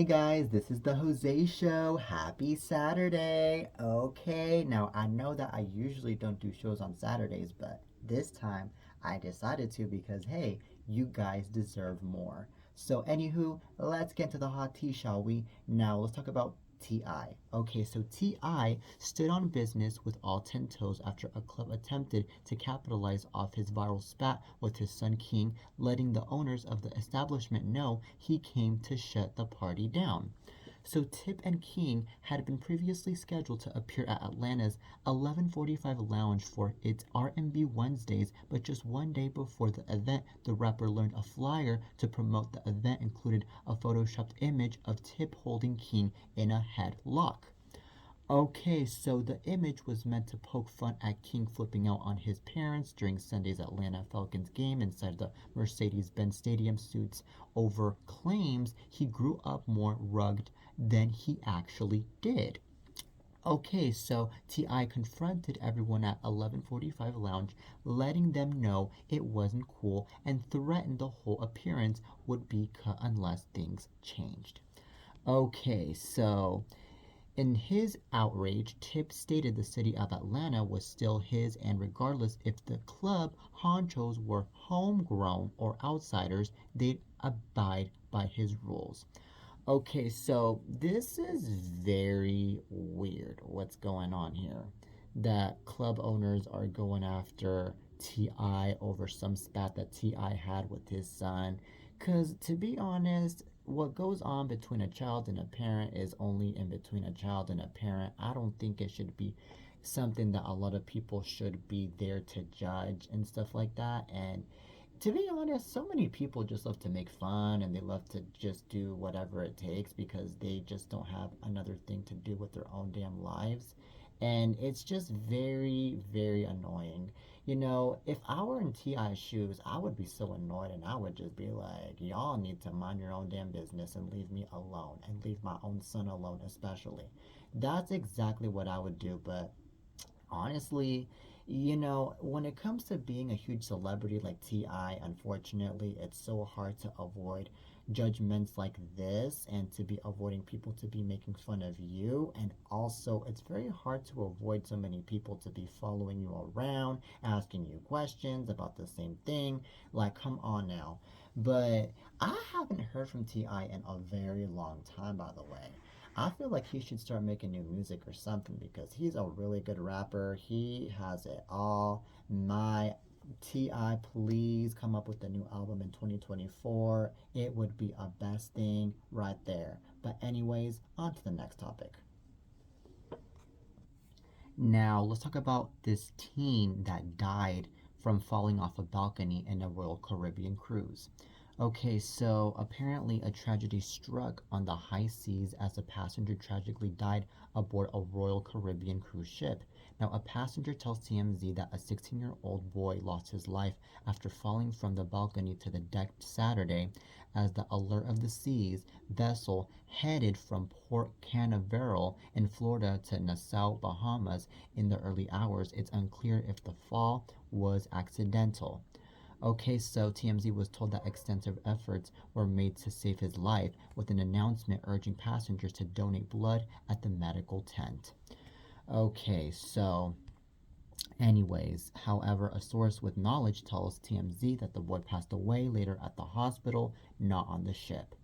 Hey guys, this is the Jose Show. Happy Saturday. Okay, now I know that I usually don't do shows on Saturdays, but this time I decided to because hey, you guys deserve more. So, anywho, let's get to the hot tea, shall we? Now, let's talk about T.I. Okay, so T.I. stood on business with all 10 toes after a club attempted to capitalize off his viral spat with his son King, letting the owners of the establishment know he came to shut the party down. So Tip and King had been previously scheduled to appear at Atlanta's 1145 Lounge for its R&B Wednesdays, but just one day before the event, the rapper learned a flyer to promote the event included a photoshopped image of Tip holding King in a headlock. Okay, so the image was meant to poke fun at King flipping out on his parents during Sunday's Atlanta Falcons game inside the Mercedes-Benz Stadium suits over claims he grew up more rugged than he actually did. Okay, so T.I. confronted everyone at 1145 Lounge, letting them know it wasn't cool and threatened the whole appearance would be cut unless things changed. Okay, so in his outrage, Tip stated the city of Atlanta was still his, and regardless if the club honchos were homegrown or outsiders, they'd abide by his rules. Okay, so this is very weird what's going on here. That club owners are going after T.I. over some spat that T.I. had with his son. Because to be honest, what goes on between a child and a parent is only in between a child and a parent. I don't think it should be something that a lot of people should be there to judge and stuff like that. And to be honest, so many people just love to make fun and they love to just do whatever it takes because they just don't have another thing to do with their own damn lives. And it's just very, very annoying. You know, if I were in T.I.'s shoes, I would be so annoyed and I would just be like, y'all need to mind your own damn business and leave me alone and leave my own son alone, especially. That's exactly what I would do, but honestly, you know, when it comes to being a huge celebrity like T.I., unfortunately, it's so hard to avoid judgments like this and to be avoiding people to be making fun of you. And also, it's very hard to avoid so many people to be following you around, asking you questions about the same thing. Like, come on now. But I haven't heard from T.I. in a very long time, by the way. I feel like he should start making new music or something because he's a really good rapper. He has it all. My T.I., please come up with a new album in 2024. It would be a best thing right there. But, anyways, on to the next topic. Now, let's talk about this teen that died from falling off a balcony in a Royal Caribbean cruise. Okay, so apparently a tragedy struck on the high seas as a passenger tragically died aboard a Royal Caribbean cruise ship. Now, a passenger tells TMZ that a 16-year-old boy lost his life after falling from the balcony to the deck Saturday as the Alert of the Seas vessel headed from Port Canaveral in Florida to Nassau, Bahamas in the early hours. It's unclear if the fall was accidental. Okay, so TMZ was told that extensive efforts were made to save his life, with an announcement urging passengers to donate blood at the medical tent. Okay, so, anyways, however, a source with knowledge tells TMZ that the boy passed away later at the hospital, not on the ship.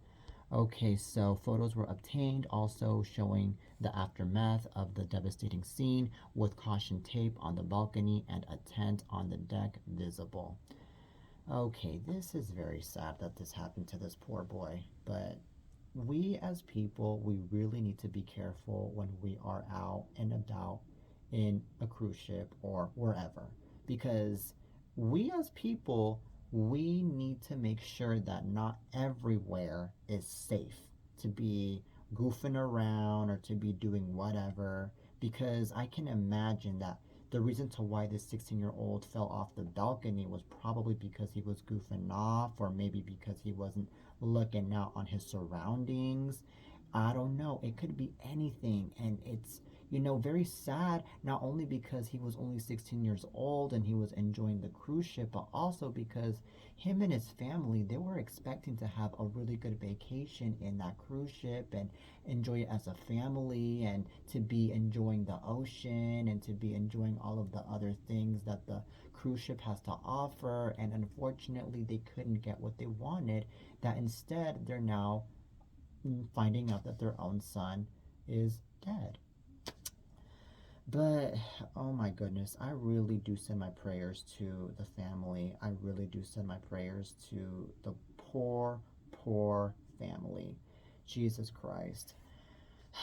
Okay, so photos were obtained also showing the aftermath of the devastating scene with caution tape on the balcony and a tent on the deck visible. Okay, this is very sad that this happened to this poor boy, but we as people, we really need to be careful when we are out and about in a cruise ship or wherever because we as people, we need to make sure that not everywhere is safe to be goofing around or to be doing whatever because I can imagine that the reason to why this 16-year-old fell off the balcony was probably because he was goofing off or maybe because he wasn't looking out on his surroundings. I don't know. It could be anything. And it's, very sad, not only because he was only 16 years old and he was enjoying the cruise ship, but also because him and his family, they were expecting to have a really good vacation in that cruise ship and enjoy it as a family and to be enjoying the ocean and to be enjoying all of the other things that the cruise ship has to offer. And unfortunately, they couldn't get what they wanted, that instead they're now finding out that their own son is dead. But oh my goodness, I really do send my prayers to the family. I really do send my prayers to the poor, poor family. Jesus Christ.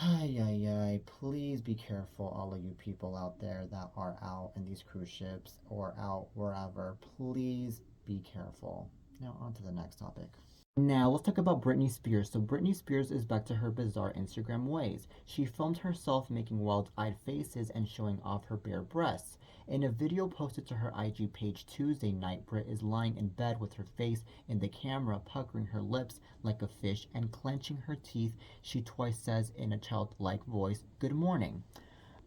Ay, ay, ay. Please be careful, all of you people out there that are out in these cruise ships or out wherever. Please be careful. Now, on to the next topic. Now, let's talk about Britney Spears. So, Britney Spears is back to her bizarre Instagram ways. She filmed herself making wild eyed faces and showing off her bare breasts. In a video posted to her IG page Tuesday night, Brit is lying in bed with her face in the camera, puckering her lips like a fish and clenching her teeth. She twice says in a childlike voice, "Good morning."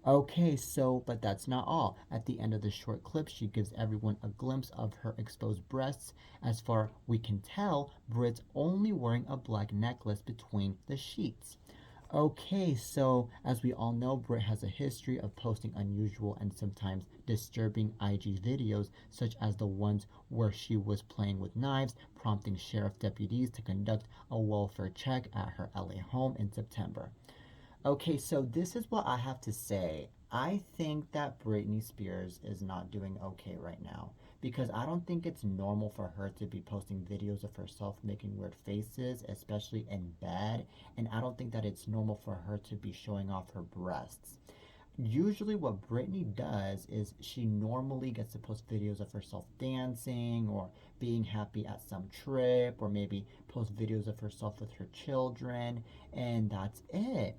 Okay, so, but that's not all. At the end of the short clip, she gives everyone a glimpse of her exposed breasts. As far we can tell, Brit's only wearing a black necklace between the sheets. Okay, so as we all know, Brit has a history of posting unusual and sometimes disturbing IG videos, such as the ones where she was playing with knives, prompting sheriff deputies to conduct a welfare check at her LA home in September. Okay, so this is what I have to say. I think that Britney Spears is not doing okay right now because I don't think it's normal for her to be posting videos of herself making weird faces, especially in bed, and I don't think that it's normal for her to be showing off her breasts. Usually, what Britney does is she normally gets to post videos of herself dancing or being happy at some trip, or maybe post videos of herself with her children, and that's it.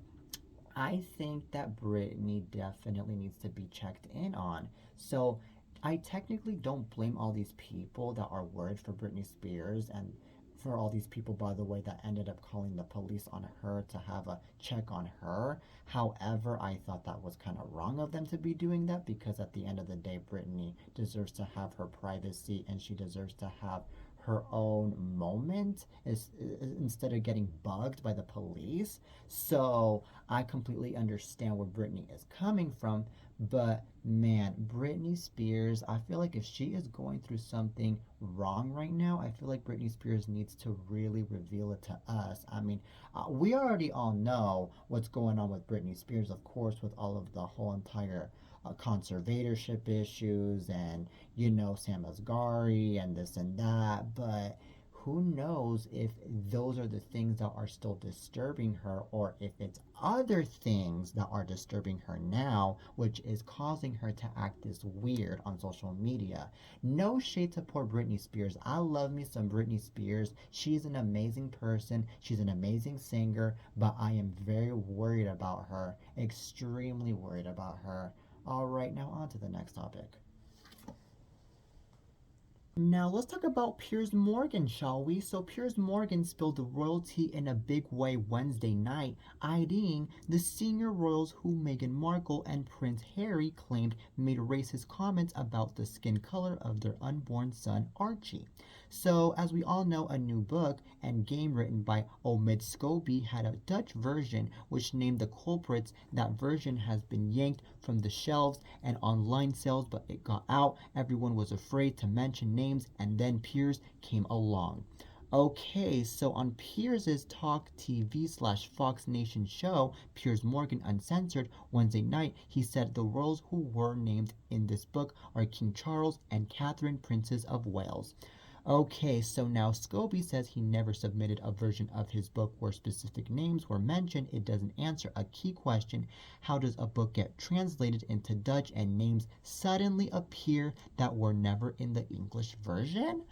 I think that Britney definitely needs to be checked in on. So I technically don't blame all these people that are worried for Britney Spears and for all these people, by the way, that ended up calling the police on her to have a check on her. However, I thought that was kind of wrong of them to be doing that because at the end of the day, Britney deserves to have her privacy and she deserves to have her own moment instead of getting bugged by the police. So I completely understand where Britney is coming from, but man, Britney Spears, I feel like if she is going through something wrong right now, I feel like Britney Spears needs to really reveal it to us. I mean, we already all know what's going on with Britney Spears, of course, with all of the whole entire conservatorship issues and, Sam Asghari and this and that, but who knows if those are the things that are still disturbing her or if it's other things that are disturbing her now, which is causing her to act this weird on social media. No shade to poor Britney Spears. I love me some Britney Spears. She's an amazing person, she's an amazing singer, but I am very worried about her, extremely worried about her. All right, now on to the next topic. Now let's talk about Piers Morgan, shall we? So Piers Morgan spilled the royalty in a big way Wednesday night, IDing the senior royals who Meghan Markle and Prince Harry claimed made racist comments about the skin color of their unborn son Archie. So as we all know, a new book and game written by Omid Scobie had a Dutch version which named the culprits. That version has been yanked from the shelves and online sales, but it got out. Everyone was afraid to mention names, and then Piers came along. Okay, so on Piers's Talk TV / Fox Nation show, Piers Morgan Uncensored, Wednesday night, he said the royals who were named in this book are King Charles and Catherine, Princess of Wales. Okay, so now Scobie says he never submitted a version of his book where specific names were mentioned. It doesn't answer a key question. How does a book get translated into Dutch and names suddenly appear that were never in the English version?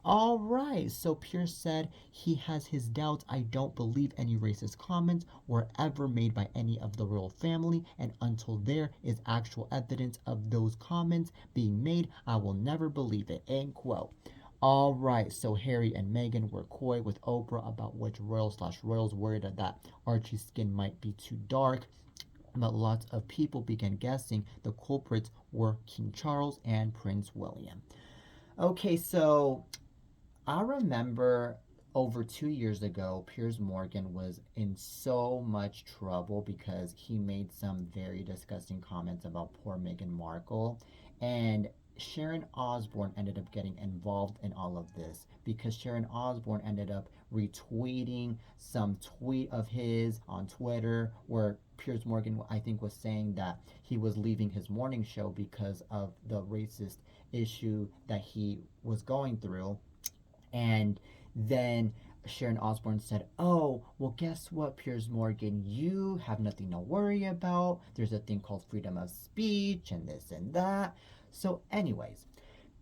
All right, so Pierce said he has his doubts. I don't believe any racist comments were ever made by any of the royal family, and until there is actual evidence of those comments being made, I will never believe it. End quote. All right, so Harry and Meghan were coy with Oprah about which royal / royals worried that Archie's skin might be too dark. but lots of people began guessing the culprits were King Charles and Prince William. Okay, so I remember over 2 years ago, Piers Morgan was in so much trouble because he made some very disgusting comments about poor Meghan Markle. And Sharon Osbourne ended up getting involved in all of this because Sharon Osbourne ended up retweeting some tweet of his on Twitter where Piers Morgan, I think, was saying that he was leaving his morning show because of the racist issue that he was going through. And then Sharon Osbourne said, "Oh, well, guess what, Piers Morgan? You have nothing to worry about. There's a thing called freedom of speech and this and that." So, anyways,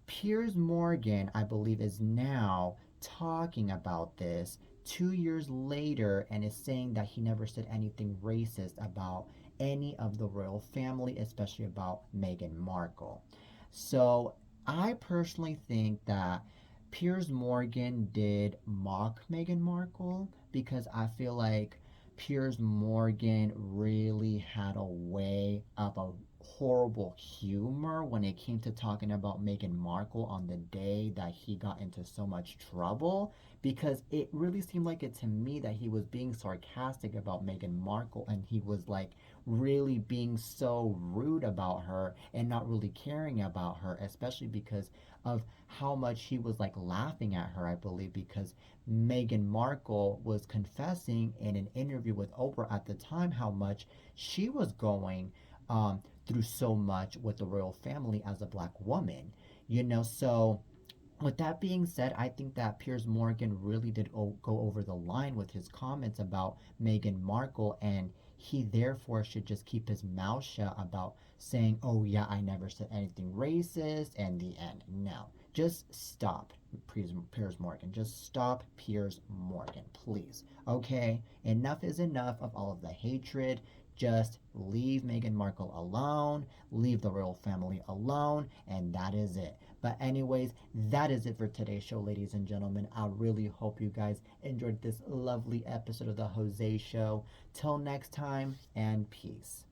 Piers Morgan, I believe, is now talking about this 2 years later and is saying that he never said anything racist about any of the royal family, especially about Meghan Markle. So I personally think that Piers Morgan did mock Meghan Markle because I feel like Piers Morgan really had a way of a horrible humor when it came to talking about Meghan Markle on the day that he got into so much trouble, because it really seemed like it to me that he was being sarcastic about Meghan Markle and he was like really being so rude about her and not really caring about her, especially because of how much he was like laughing at her, I believe, because Meghan Markle was confessing in an interview with Oprah at the time how much she was going through so much with the royal family as a black woman, you know. So with that being said, I think that Piers Morgan really did go over the line with his comments about Meghan Markle, and he therefore should just keep his mouth shut about saying, "Oh yeah, I never said anything racist," and the end. No, just stop, Piers Morgan. Just stop, Piers Morgan, please. Okay, enough is enough of all of the hatred. Just leave Meghan Markle alone, leave the royal family alone, and that is it. But, anyways, that is it for today's show, ladies and gentlemen. I really hope you guys enjoyed this lovely episode of The Jose Show. Till next time, and peace.